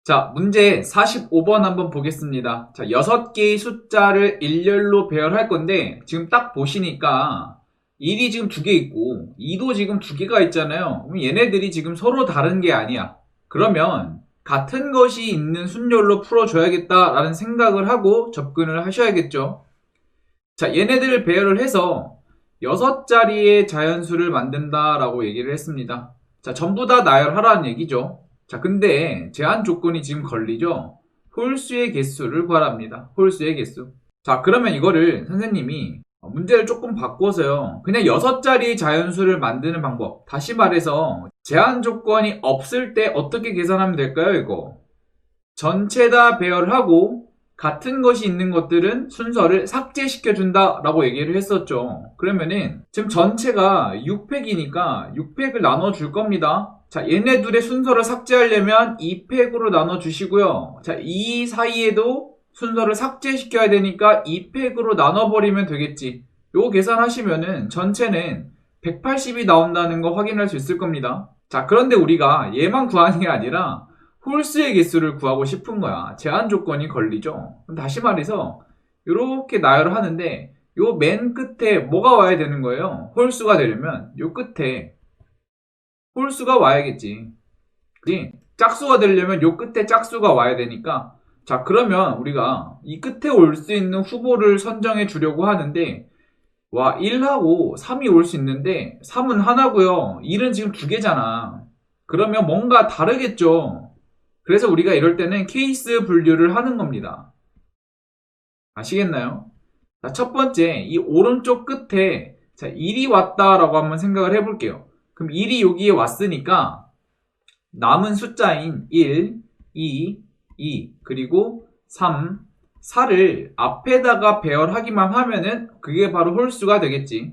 자, 문제 45번 한번 보겠습니다. 자, 6개의 숫자를 일렬로 배열할 건데, 지금 딱 보시니까 1이 지금 2개 있고, 2도 지금 2개가 있잖아요. 그럼 얘네들이 지금 서로 다른 게 아니야. 그러면 같은 것이 있는 순열로 풀어줘야겠다라는 생각을 하고 접근을 하셔야겠죠. 자, 얘네들을 배열을 해서 6자리의 자연수를 만든다라고 얘기를 했습니다. 자, 전부 다 나열하라는 얘기죠. 자, 근데 제한 조건이 지금 걸리죠? 홀수의 개수를 구하랍니다. 홀수의 개수. 자, 그러면 이거를 선생님이 문제를 조금 바꿔서요. 그냥 6자리의 자연수를 만드는 방법. 다시 말해서 제한 조건이 없을 때 어떻게 계산하면 될까요, 이거? 전체 다 배열하고 같은 것이 있는 것들은 순서를 삭제시켜준다 라고 얘기를 했었죠. 그러면은 지금 전체가 6팩이니까 6팩을 나눠줄 겁니다. 자, 얘네 둘의 순서를 삭제하려면 2팩으로 나눠주시고요. 자, 이 사이에도 순서를 삭제시켜야 되니까 2팩으로 나눠버리면 되겠지. 요거 계산하시면은 전체는 180이 나온다는 거 확인할 수 있을 겁니다. 자, 그런데 우리가 얘만 구하는 게 아니라 홀수의 개수를 구하고 싶은 거야. 제한 조건이 걸리죠. 그럼 다시 말해서 이렇게 나열을 하는데 요 맨 끝에 뭐가 와야 되는 거예요? 홀수가 되려면 요 끝에 홀수가 와야겠지. 그지? 짝수가 되려면 요 끝에 짝수가 와야 되니까, 자, 그러면 우리가 이 끝에 올 수 있는 후보를 선정해 주려고 하는데, 와, 1하고 3이 올 수 있는데 3은 하나고요. 1은 지금 2개잖아. 그러면 뭔가 다르겠죠. 그래서 우리가 이럴 때는 케이스 분류를 하는 겁니다. 아시겠나요? 자, 첫 번째, 이 오른쪽 끝에, 자, 1이 왔다라고 한번 생각을 해볼게요. 그럼 1이 여기에 왔으니까 남은 숫자인 1, 2, 그리고 3, 4를 앞에다가 배열하기만 하면은 그게 바로 홀수가 되겠지.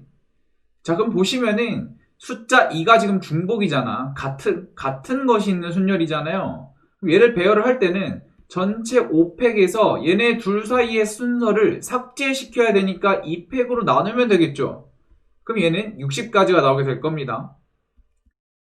자, 그럼 보시면은 숫자 2가 지금 중복이잖아. 같은 것이 있는 순열이잖아요. 얘를 배열을 할 때는 전체 5팩에서 얘네 둘 사이의 순서를 삭제시켜야 되니까 2팩으로 나누면 되겠죠. 그럼 얘는 60까지가 나오게 될 겁니다.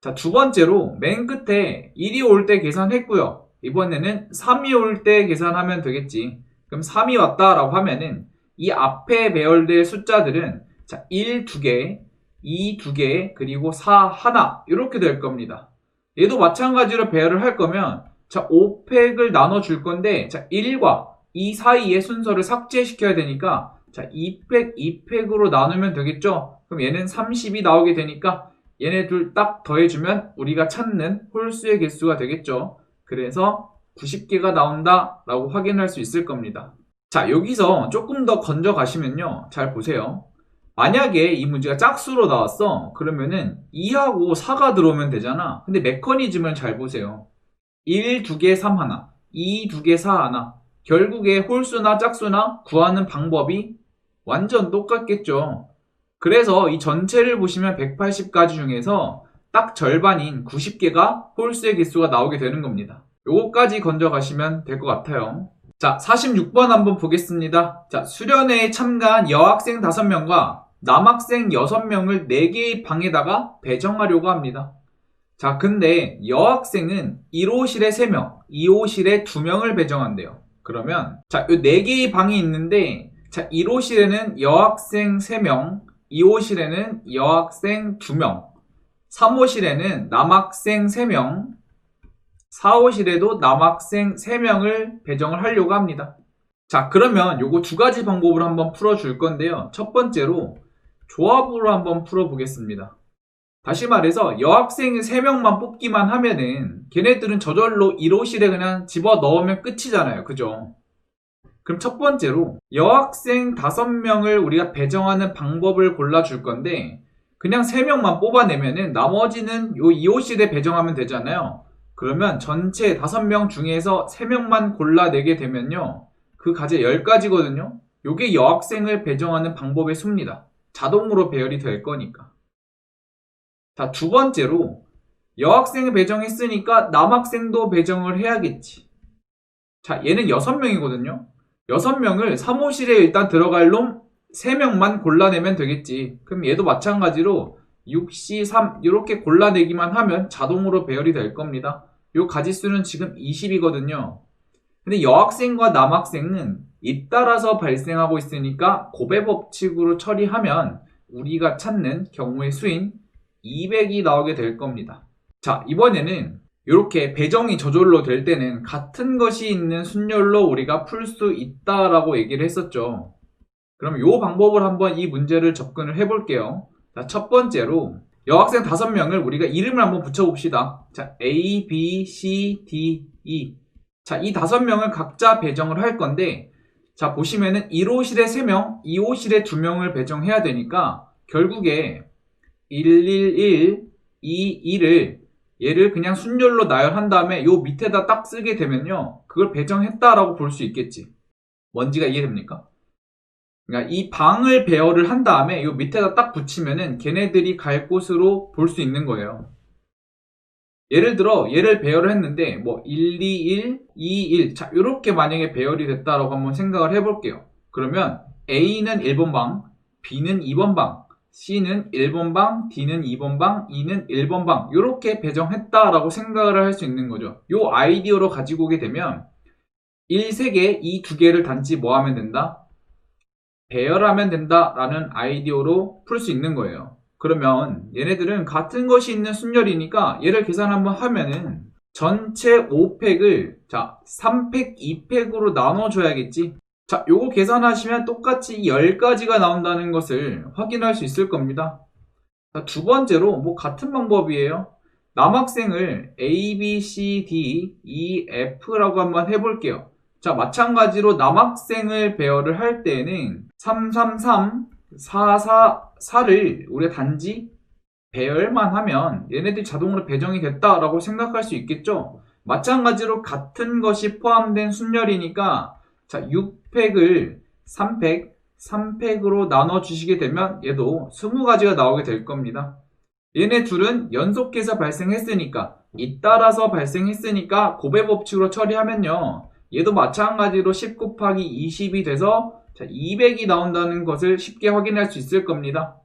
자, 두 번째로 맨 끝에 1이 올 때 계산했고요. 이번에는 3이 올 때 계산하면 되겠지. 그럼 3이 왔다라고 하면은 이 앞에 배열될 숫자들은, 자, 1 2개, 2 2개, 그리고 4 하나, 이렇게 될 겁니다. 얘도 마찬가지로 배열을 할 거면, 자, 5팩을 나눠줄 건데, 자, 1과 2 사이의 순서를 삭제시켜야 되니까, 자, 2팩, 2팩으로 나누면 되겠죠? 그럼 얘는 30이 나오게 되니까 얘네 둘 딱 더해주면 우리가 찾는 홀수의 개수가 되겠죠. 그래서 90개가 나온다 라고 확인할 수 있을 겁니다. 자, 여기서 조금 더 건져 가시면요, 잘 보세요. 만약에 이 문제가 짝수로 나왔어. 그러면은 2하고 4가 들어오면 되잖아. 근데 메커니즘을 잘 보세요. 1 2개 3 하나, 2 2개 4 하나. 결국에 홀수나 짝수나 구하는 방법이 완전 똑같겠죠. 그래서 이 전체를 보시면 180가지 중에서 딱 절반인 90개가 홀수의 개수가 나오게 되는 겁니다. 요거까지 건져 가시면 될 것 같아요. 자, 46번 한번 보겠습니다. 자, 수련회에 참가한 여학생 5명과 남학생 6명을 4개의 방에다가 배정하려고 합니다. 자, 근데 여학생은 1호실에 3명, 2호실에 2명을 배정한대요. 그러면, 자, 요 4개의 방이 있는데, 자, 1호실에는 여학생 3명, 2호실에는 여학생 2명, 3호실에는 남학생 3명, 4호실에도 남학생 3명을 배정을 하려고 합니다. 자, 그러면 요거 두 가지 방법으로 한번 풀어줄 건데요. 첫 번째로 조합으로 한번 풀어보겠습니다. 다시 말해서 여학생 3명만 뽑기만 하면은 걔네들은 저절로 1호실에 그냥 집어넣으면 끝이잖아요. 그죠? 그럼 첫 번째로 여학생 5명을 우리가 배정하는 방법을 골라줄 건데, 그냥 3명만 뽑아내면은 나머지는 요 2호실에 배정하면 되잖아요. 그러면 전체 5명 중에서 3명만 골라내게 되면요, 그 가제 10가지거든요. 요게 여학생을 배정하는 방법의 수입니다. 자동으로 배열이 될 거니까. 자, 두 번째로 여학생을 배정했으니까 남학생도 배정을 해야겠지. 자, 얘는 6명이거든요. 6명을 3호실에 일단 들어갈 놈 3명만 골라내면 되겠지. 그럼 얘도 마찬가지로 6, C, 3 이렇게 골라내기만 하면 자동으로 배열이 될 겁니다. 요 가지수는 지금 20이거든요. 근데 여학생과 남학생은 잇따라서 발생하고 있으니까 곱의 법칙으로 처리하면 우리가 찾는 경우의 수인 200이 나오게 될 겁니다. 자, 이번에는 이렇게 배정이 저절로 될 때는 같은 것이 있는 순열로 우리가 풀 수 있다라고 얘기를 했었죠. 그럼 이 방법을 한번 이 문제를 접근을 해볼게요. 자, 첫 번째로 여학생 5명을 우리가 이름을 한번 붙여봅시다. 자, A, B, C, D, E. 자, 이 5명을 각자 배정을 할 건데, 자, 보시면은 1호실에 3명, 2호실에 2명을 배정해야 되니까, 결국에 111, 22를 얘를 그냥 순열로 나열한 다음에 요 밑에다 딱 쓰게 되면요, 그걸 배정했다라고 볼 수 있겠지. 뭔지가 이해됩니까? 그러니까 이 방을 배열을 한 다음에 요 밑에다 딱 붙이면은 걔네들이 갈 곳으로 볼 수 있는 거예요. 예를 들어 얘를 배열을 했는데 뭐 121, 21 자 이렇게 만약에 배열이 됐다라고 한번 생각을 해볼게요. 그러면 A는 1번 방, B는 2번 방, C는 1번 방, D는 2번 방, E는 1번 방 이렇게 배정했다라고 생각을 할 수 있는 거죠. 요 아이디어로 가지고 오게 되면 1, 3개, 2, 2개를 단지 뭐 하면 된다? 배열하면 된다라는 아이디어로 풀 수 있는 거예요. 그러면 얘네들은 같은 것이 있는 순열이니까 얘를 계산 한번 하면은 전체 5팩을 자 3팩, 2팩으로 나눠줘야겠지. 자, 요거 계산하시면 똑같이 10가지가 나온다는 것을 확인할 수 있을 겁니다. 자, 두 번째로 뭐 같은 방법이에요. 남학생을 A, B, C, D, E, F라고 한번 해볼게요. 자, 마찬가지로 남학생을 배열을 할 때는 333, 444를 우리가 단지 배열만 하면 얘네들이 자동으로 배정이 됐다라고 생각할 수 있겠죠. 마찬가지로 같은 것이 포함된 순열이니까 자 6팩을 3팩, 3팩으로 나눠주시게 되면 얘도 20가지가 나오게 될 겁니다. 얘네 둘은 연속해서 발생했으니까 잇따라서 발생했으니까 곱의 법칙으로 처리하면요 얘도 마찬가지로 10 곱하기 20이 돼서 200이 나온다는 것을 쉽게 확인할 수 있을 겁니다.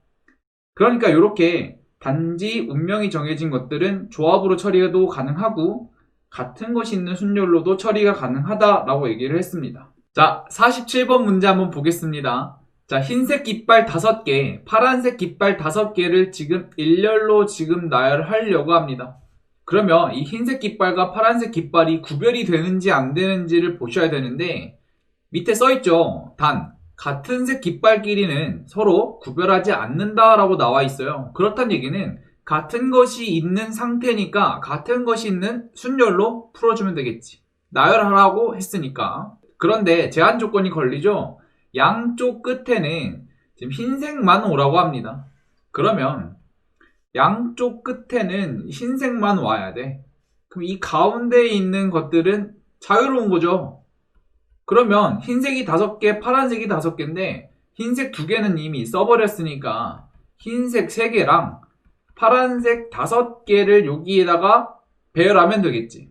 그러니까 이렇게 단지 운명이 정해진 것들은 조합으로 처리해도 가능하고 같은 것이 있는 순열로도 처리가 가능하다라고 얘기를 했습니다. 자, 47번 문제 한번 보겠습니다. 자, 흰색 깃발 5개, 파란색 깃발 5개를 지금 일렬로 지금 나열하려고 합니다. 그러면 이 흰색 깃발과 파란색 깃발이 구별이 되는지 안 되는지를 보셔야 되는데 밑에 써있죠. 단, 같은 색 깃발끼리는 서로 구별하지 않는다라고 나와 있어요. 그렇다는 얘기는 같은 것이 있는 상태니까 같은 것이 있는 순열로 풀어주면 되겠지. 나열하라고 했으니까. 그런데 제한 조건이 걸리죠. 양쪽 끝에는 지금 흰색만 오라고 합니다. 그러면 양쪽 끝에는 흰색만 와야 돼. 그럼 이 가운데에 있는 것들은 자유로운 거죠. 그러면 흰색이 5개, 파란색이 5개인데 흰색 2개는 이미 써버렸으니까 흰색 3개랑 파란색 5개를 여기에다가 배열하면 되겠지.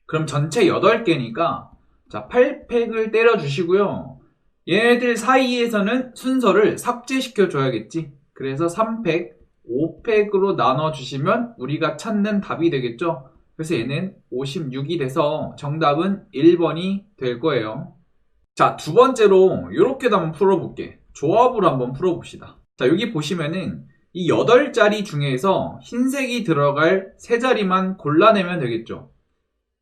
그럼 전체 8개니까 자 8팩을 때려주시고요. 얘네들 사이에서는 순서를 삭제시켜 줘야겠지. 그래서 3팩, 5팩으로 나눠주시면 우리가 찾는 답이 되겠죠. 그래서 얘는 56이 돼서 정답은 1번이 될 거예요. 자, 두 번째로 이렇게도 한번 풀어볼게. 조합으로 한번 풀어봅시다. 자, 여기 보시면은 이 8자리 중에서 흰색이 들어갈 3자리만 골라내면 되겠죠.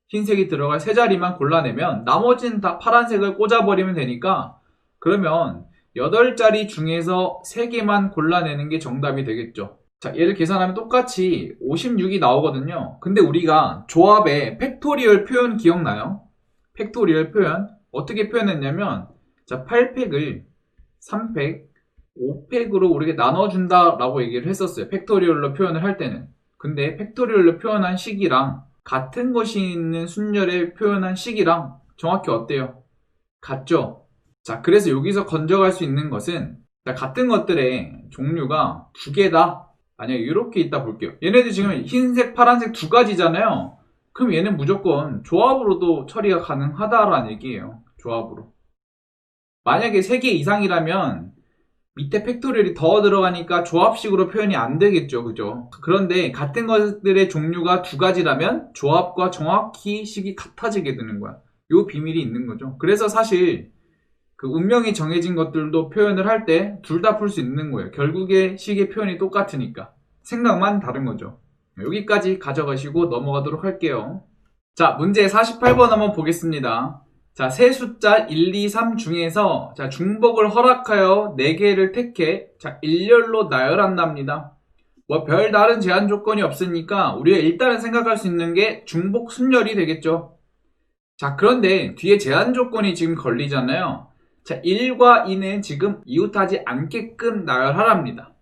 흰색이 들어갈 3자리만 골라내면 나머지는 다 파란색을 꽂아버리면 되니까 그러면 8자리 중에서 3개만 골라내는 게 정답이 되겠죠. 자, 얘를 계산하면 똑같이 56이 나오거든요. 근데 우리가 조합에 팩토리얼 표현 기억나요? 팩토리얼 표현 어떻게 표현했냐면 자 8팩을 3팩, 5팩으로 우리가 나눠준다 라고 얘기를 했었어요. 팩토리얼로 표현을 할 때는. 근데 팩토리얼로 표현한 식이랑 같은 것이 있는 순열에 표현한 식이랑 정확히 어때요? 같죠? 자, 그래서 여기서 건져갈 수 있는 것은 자, 같은 것들의 종류가 2개다. 만약에 이렇게 있다 볼게요. 얘네들 지금 흰색, 파란색 2가지잖아요. 그럼 얘는 무조건 조합으로도 처리가 가능하다라는 얘기예요. 조합으로. 만약에 3개 이상이라면 밑에 팩토리얼이 더 들어가니까 조합식으로 표현이 안 되겠죠. 그죠? 그런데 같은 것들의 종류가 두 가지라면 조합과 정확히 식이 같아지게 되는 거야. 요 비밀이 있는 거죠. 그래서 사실 그 운명이 정해진 것들도 표현을 할 때 둘 다 풀 수 있는 거예요. 결국에 식의 표현이 똑같으니까. 생각만 다른 거죠. 여기까지 가져가시고 넘어가도록 할게요. 자, 문제 48번 한번 보겠습니다. 자, 세 숫자 1, 2, 3 중에서 자, 중복을 허락하여 4개를 택해 자, 일렬로 나열한답니다. 뭐 별 다른 제한 조건이 없으니까 우리가 일단은 생각할 수 있는 게 중복 순열이 되겠죠. 자, 그런데 뒤에 제한 조건이 지금 걸리잖아요. 자, 1과 2는 지금 이웃하지 않게끔 나열하랍니다.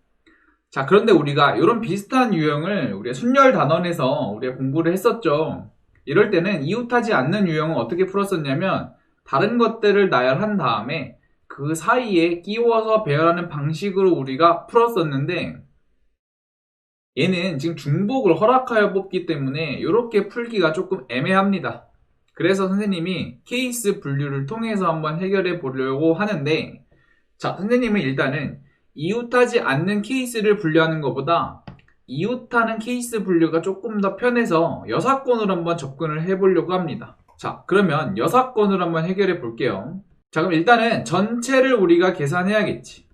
자, 그런데 우리가 이런 비슷한 유형을 우리가 순열 단원에서 우리가 공부를 했었죠. 이럴 때는 이웃하지 않는 유형은 어떻게 풀었었냐면 다른 것들을 나열한 다음에 그 사이에 끼워서 배열하는 방식으로 우리가 풀었었는데 얘는 지금 중복을 허락하여 뽑기 때문에 이렇게 풀기가 조금 애매합니다. 그래서 선생님이 케이스 분류를 통해서 한번 해결해 보려고 하는데 자, 선생님은 일단은 이웃하지 않는 케이스를 분류하는 것보다 이웃하는 케이스 분류가 조금 더 편해서 여사건으로 한번 접근을 해보려고 합니다. 자, 그러면 여사건으로 한번 해결해 볼게요. 자, 그럼 일단은 전체를 우리가 계산해야겠지.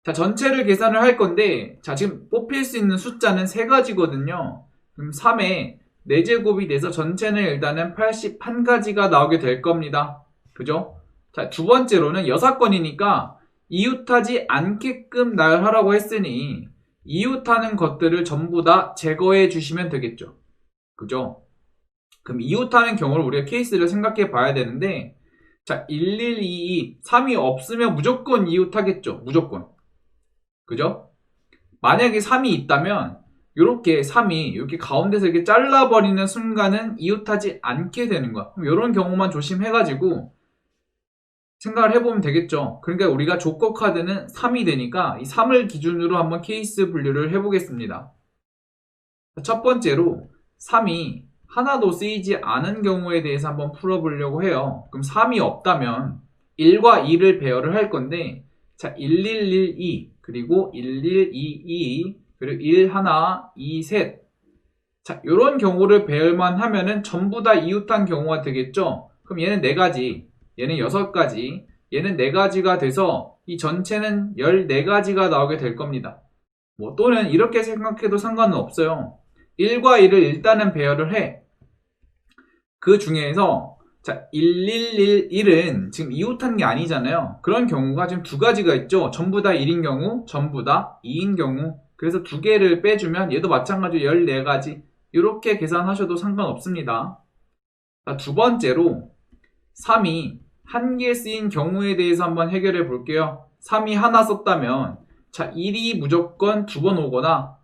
자, 전체를 계산을 할 건데 자, 지금 뽑힐 수 있는 숫자는 3가지거든요. 그럼 3에 4제곱이 돼서 전체는 일단은 81가지가 나오게 될 겁니다. 그죠? 자, 두 번째로는 여사건이니까 이웃하지 않게끔 나열하라고 했으니 이웃하는 것들을 전부 다 제거해 주시면 되겠죠. 그죠? 그럼 이웃하는 경우를 우리가 케이스를 생각해 봐야 되는데 자, 1, 1, 2, 2, 3이 없으면 무조건 이웃하겠죠. 무조건. 그죠? 만약에 3이 있다면 이렇게 3이 이렇게 가운데서 이렇게 잘라버리는 순간은 이웃하지 않게 되는 거야. 그럼 이런 경우만 조심해가지고 생각을 해보면 되겠죠. 그러니까 우리가 조커 카드는 3이 되니까 이 3을 기준으로 한번 케이스 분류를 해보겠습니다. 첫 번째로 3이 하나도 쓰이지 않은 경우에 대해서 한번 풀어보려고 해요. 그럼 3이 없다면 1과 2를 배열을 할 건데 자, 1, 1, 1, 2 그리고 1, 1, 2, 2 그리고 1, 1, 2, 3 자, 이런 경우를 배열만 하면은 전부 다 이웃한 경우가 되겠죠. 그럼 얘는 4가지 얘는 6가지, 얘는 4가지가 돼서 이 전체는 14가지가 나오게 될 겁니다. 뭐 또는 이렇게 생각해도 상관은 없어요. 1과 2를 일단은 배열을 해. 그 중에서 자, 1111은 지금 이웃한 게 아니잖아요. 그런 경우가 지금 2가지가 있죠. 전부 다 1인 경우, 전부 다 2인 경우. 그래서 2개를 빼주면 얘도 마찬가지로 14가지. 이렇게 계산하셔도 상관없습니다. 자, 두 번째로 3이 1개 쓰인 경우에 대해서 한번 해결해 볼게요. 3이 하나 썼다면 자, 1이 무조건 2번 오거나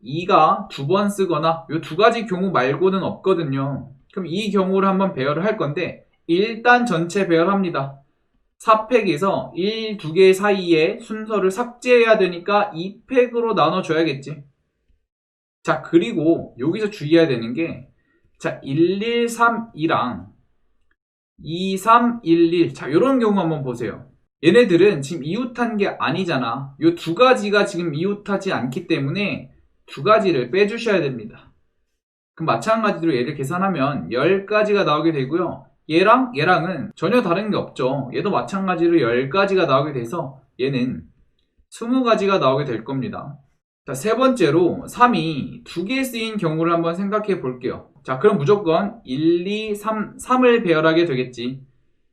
2가 2번 쓰거나 이 2가지 경우 말고는 없거든요. 그럼 이 경우를 한번 배열을 할 건데 일단 전체 배열합니다. 4팩에서 1, 2개 사이에 순서를 삭제해야 되니까 2팩으로 나눠줘야겠지. 자, 그리고 여기서 주의해야 되는 게 자, 1132랑 2311 자, 요런 경우 한번 보세요. 얘네들은 지금 이웃한 게 아니잖아. 요 2가지가 지금 이웃하지 않기 때문에 2가지를 빼주셔야 됩니다. 그럼 마찬가지로 얘를 계산하면 10가지가 나오게 되고요. 얘랑은 전혀 다른 게 없죠. 얘도 마찬가지로 10가지가 나오게 돼서 얘는 20가지가 나오게 될 겁니다. 자, 세 번째로 3이 2개 쓰인 경우를 한번 생각해 볼게요. 자, 그럼 무조건 1, 2, 3을 배열하게 되겠지.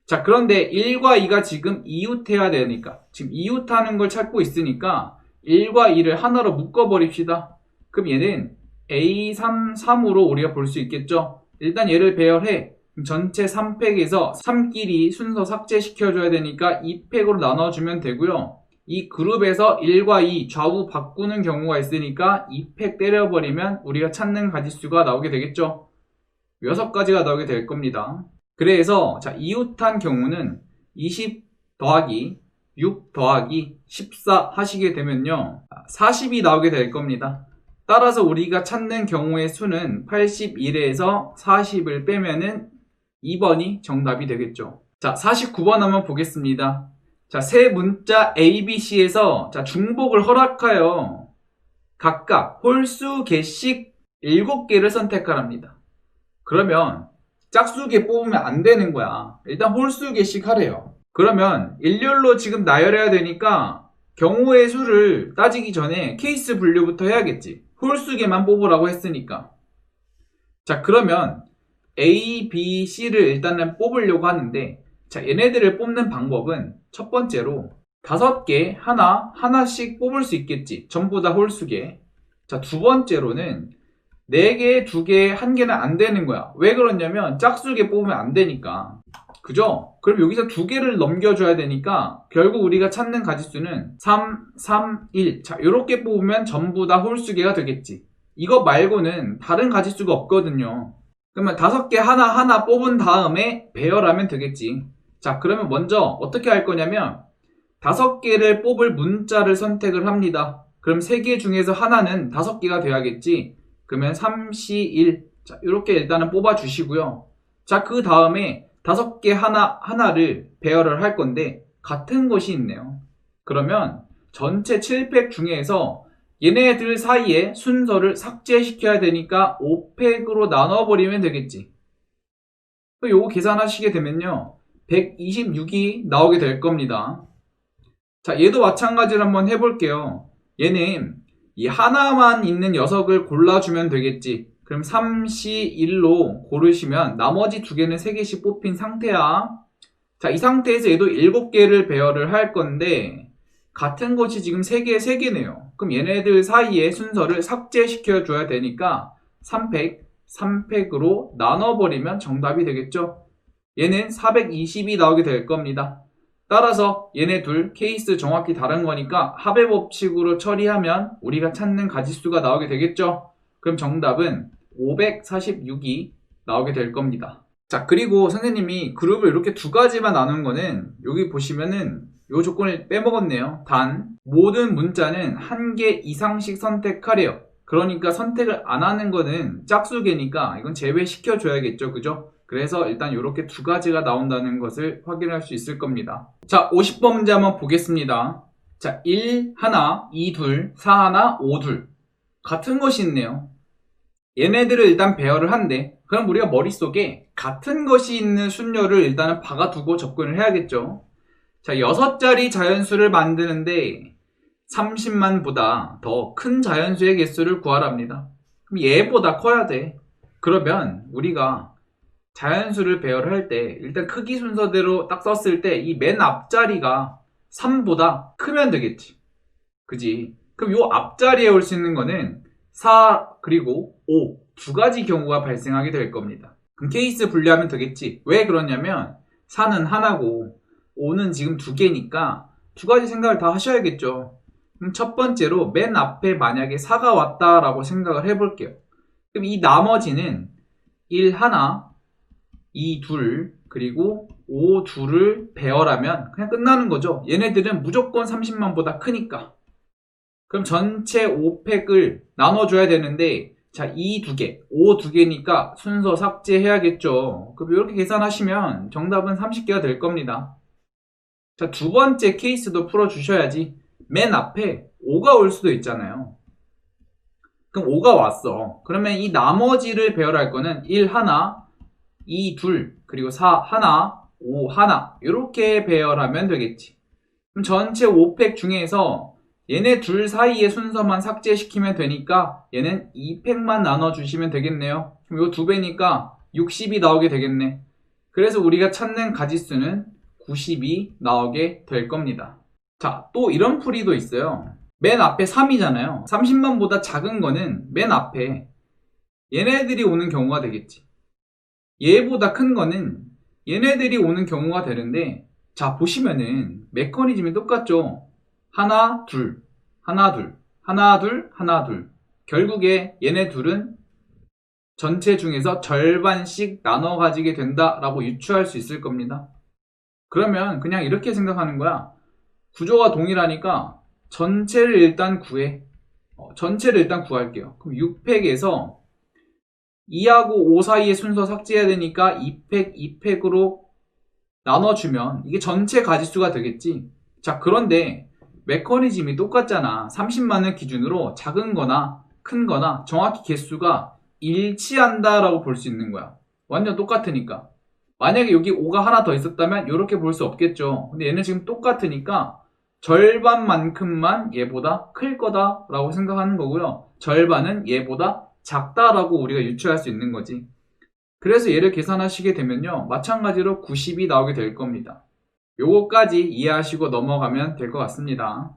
자, 그런데 1과 2가 지금 이웃해야 되니까 지금 이웃하는 걸 찾고 있으니까 1과 2를 하나로 묶어버립시다. 그럼 얘는 A3, 3으로 우리가 볼 수 있겠죠. 일단 얘를 배열해. 전체 3팩에서 3끼리 순서 삭제시켜줘야 되니까 2팩으로 나눠주면 되고요. 이 그룹에서 1과 2 좌우 바꾸는 경우가 있으니까 2팩 때려버리면 우리가 찾는 가지수가 나오게 되겠죠. 6가지가 나오게 될 겁니다. 그래서 자, 이웃한 경우는 20 더하기 6 더하기 14 하시게 되면요 40이 나오게 될 겁니다. 따라서 우리가 찾는 경우의 수는 81에서 40을 빼면은 2번이 정답이 되겠죠. 자, 49번 한번 보겠습니다. 자, 세 문자 A, B, C에서 자, 중복을 허락하여 각각 홀수 개씩 7개를 선택하랍니다. 그러면 짝수개 뽑으면 안 되는 거야. 일단 홀수 개씩 하래요. 그러면 일렬로 지금 나열해야 되니까 경우의 수를 따지기 전에 케이스 분류부터 해야겠지. 홀수개만 뽑으라고 했으니까. 자, 그러면 A, B, C를 일단은 뽑으려고 하는데, 자, 얘네들을 뽑는 방법은 첫 번째로 5개 하나씩 뽑을 수 있겠지. 전부 다 홀수개. 자, 두 번째로는 4개, 2개, 1개는 안 되는 거야. 왜 그러냐면 짝수개 뽑으면 안 되니까. 그죠? 그럼 여기서 2개를 넘겨줘야 되니까 결국 우리가 찾는 가지수는 3, 3, 1. 자, 이렇게 뽑으면 전부 다 홀수개가 되겠지. 이거 말고는 다른 가지수가 없거든요. 그러면 5개 하나 뽑은 다음에 배열하면 되겠지. 자, 그러면 먼저 어떻게 할 거냐면 5개를 뽑을 문자를 선택을 합니다. 그럼 3개 중에서 하나는 5개가 돼야겠지. 그러면 3, 4, 1. 자, 이렇게 일단은 뽑아 주시고요. 자, 그 다음에 5개 하나를 배열을 할 건데 같은 것이 있네요. 그러면 전체 7팩 중에서 얘네들 사이에 순서를 삭제시켜야 되니까 5팩으로 나눠버리면 되겠지. 요거 계산하시게 되면요 126이 나오게 될 겁니다. 자, 얘도 마찬가지로 한번 해볼게요. 얘는 이 하나만 있는 녀석을 골라주면 되겠지. 그럼 3, 4, 1로 고르시면 나머지 2개는 3개씩 뽑힌 상태야. 자, 이 상태에서 얘도 7개를 배열을 할 건데 같은 것이 지금 3개네요. 그럼 얘네들 사이에 순서를 삭제시켜 줘야 되니까 3팩으로 나눠버리면 정답이 되겠죠. 얘는 420이 나오게 될 겁니다. 따라서 얘네 둘 케이스 정확히 다른 거니까 합의 법칙으로 처리하면 우리가 찾는 가지수가 나오게 되겠죠. 그럼 정답은 546이 나오게 될 겁니다. 자, 그리고 선생님이 그룹을 이렇게 2가지만 나눈 거는 여기 보시면은 이 조건을 빼먹었네요. 단 모든 문자는 1개 이상씩 선택하래요. 그러니까 선택을 안 하는 거는 짝수개니까 이건 제외시켜 줘야겠죠. 그죠? 그래서 일단 이렇게 2가지가 나온다는 것을 확인할 수 있을 겁니다. 자, 50번 문제 한번 보겠습니다. 자, 1, 1, 2, 2, 4, 1, 5, 2 같은 것이 있네요. 얘네들을 일단 배열을 한대. 그럼 우리가 머릿속에 같은 것이 있는 순열을 일단은 박아두고 접근을 해야겠죠. 자, 6자리 자연수를 만드는데 30만보다 더 큰 자연수의 개수를 구하랍니다. 그럼 얘보다 커야 돼. 그러면 우리가 자연수를 배열을 할 때 일단 크기 순서대로 딱 썼을 때 이 맨 앞자리가 3보다 크면 되겠지. 그지? 그럼 요 앞자리에 올 수 있는 거는 4 그리고 5 2가지 경우가 발생하게 될 겁니다. 그럼 케이스 분류하면 되겠지. 왜 그러냐면 4는 하나고 5는 지금 2개니까 2가지 생각을 다 하셔야겠죠. 그럼 첫 번째로 맨 앞에 만약에 4가 왔다라고 생각을 해볼게요. 그럼 이 나머지는 1 하나 2 둘 그리고 5 둘을 배열하면 그냥 끝나는 거죠. 얘네들은 무조건 30만보다 크니까. 그럼 전체 5팩을 나눠줘야 되는데 자, 2 2개, 5 2개니까 순서 삭제해야겠죠. 그럼 이렇게 계산하시면 정답은 30개가 될 겁니다. 자, 두 번째 케이스도 풀어주셔야지. 맨 앞에 5가 올 수도 있잖아요. 그럼 5가 왔어. 그러면 이 나머지를 배열할 거는 1 하나, 2 둘, 그리고 4 하나, 5 하나 이렇게 배열하면 되겠지. 그럼 전체 5팩 중에서 얘네 둘 사이의 순서만 삭제시키면 되니까 얘는 2팩만 나눠주시면 되겠네요. 그럼 이거 2배니까 60이 나오게 되겠네. 그래서 우리가 찾는 가지수는 90이 나오게 될 겁니다. 자, 또 이런 풀이도 있어요. 맨 앞에 3이잖아요. 30만보다 작은 거는 맨 앞에 얘네들이 오는 경우가 되겠지. 얘보다 큰 거는 얘네들이 오는 경우가 되는데 자, 보시면은 메커니즘이 똑같죠. 하나, 둘, 하나, 둘, 하나, 둘, 하나, 둘. 결국에 얘네 둘은 전체 중에서 절반씩 나눠 가지게 된다라고 유추할 수 있을 겁니다. 그러면 그냥 이렇게 생각하는 거야. 구조가 동일하니까 전체를 일단 구해. 전체를 일단 구할게요. 그럼 6팩에서 2하고 5 사이의 순서 삭제해야 되니까 2팩, 2팩으로 나눠주면 이게 전체 가지수가 되겠지. 자, 그런데 메커니즘이 똑같잖아. 30만을 기준으로 작은 거나 큰 거나 정확히 개수가 일치한다라고 볼 수 있는 거야. 완전 똑같으니까. 만약에 여기 5가 하나 더 있었다면 이렇게 볼 수 없겠죠. 근데 얘는 지금 똑같으니까 절반만큼만 얘보다 클 거다라고 생각하는 거고요. 절반은 얘보다 작다라고 우리가 유추할 수 있는 거지. 그래서 얘를 계산하시게 되면요. 마찬가지로 90이 나오게 될 겁니다. 요거까지 이해하시고 넘어가면 될 것 같습니다.